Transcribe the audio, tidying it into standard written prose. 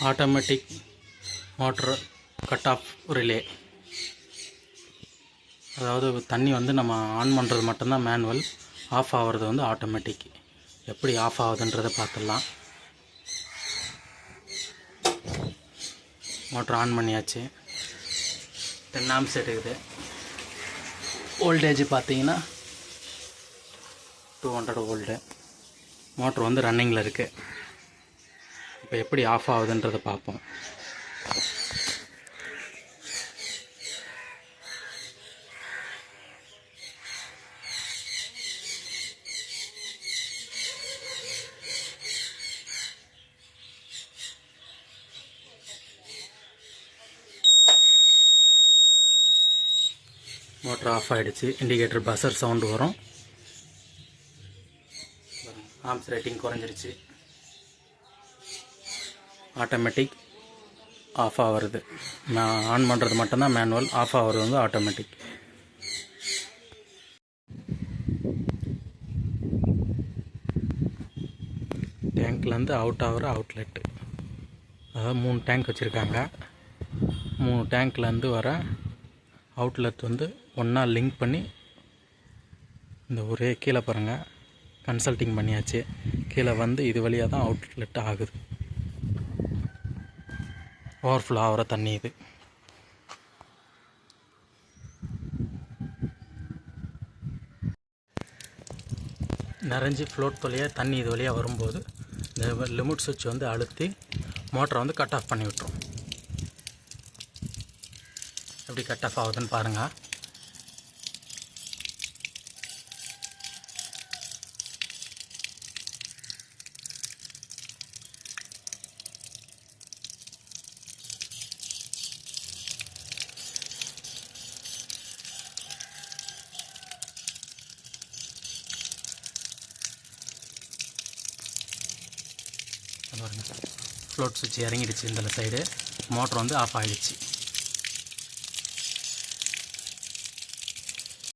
Automatic motor cut off relay. அதாவது தண்ணி வந்து நம்ம ஆன் பண்ணுறது மட்டும்தான் மேனுவல், ஆஃப் ஆகிறது வந்து ஆட்டோமேட்டிக். எப்படி ஆஃப் ஆகுதுன்றதை பார்த்துடலாம். மோட்ரு ஆன் பண்ணியாச்சு. 10 ஆம்ஸ் எடுக்குது. வோல்டேஜ் பார்த்தீங்கன்னா 200 வோல்ட்டு. மோட்ரு வந்து ரன்னிங்கில் இருக்குது. இப்போ எப்படி ஆஃப் ஆகுதுன்றதை பார்ப்போம். மோட்ரு ஆஃப் ஆகிடுச்சு. இண்டிகேட்டர் பஸர் சவுண்டு வரும். ஆம்ஸ் ரேட்டிங் குறைஞ்சிருச்சு. ஆட்டோமேட்டிக் ஆஃப் ஆகிறது. நான் ஆன் பண்ணுறது மட்டும்தான் மேனுவல், ஆஃப் ஆகிறது வந்து ஆட்டோமேட்டிக். டேங்க்லேருந்து அவுட் ஆகிற அவுட்லெட்டு, அதாவது 3 டேங்க் வச்சுருக்காங்க. 3 டேங்க்லேருந்து வர அவுட்லெட் வந்து ஒன்றா லிங்க் பண்ணி இந்த ஒரே கீழே பாருங்கள், கன்சல்ட்டிங் பண்ணியாச்சு. கீழே வந்து இது வழியாக தான் அவுட்லெட் ஆகுது. ஓவர்ஃப்ளோ ஆகிற தண்ணி இது. நிறைஞ்சி ஃப்ளோட் வழியாக தண்ணி இது வழியாக வரும்போது இந்த லிமிட் சுவிட்ச் வந்து அழுத்தி மோட்டரை வந்து கட் ஆஃப் பண்ணி விட்டுரும். எப்படி கட் ஆஃப் ஆகுதுன்னு பாருங்கள். பாருங்கள், ஃப்ளோட் சுவிட்ச் இறங்கிடுச்சு. இந்த சைடு மோட்ரு வந்து ஆஃப் ஆகிடுச்சு.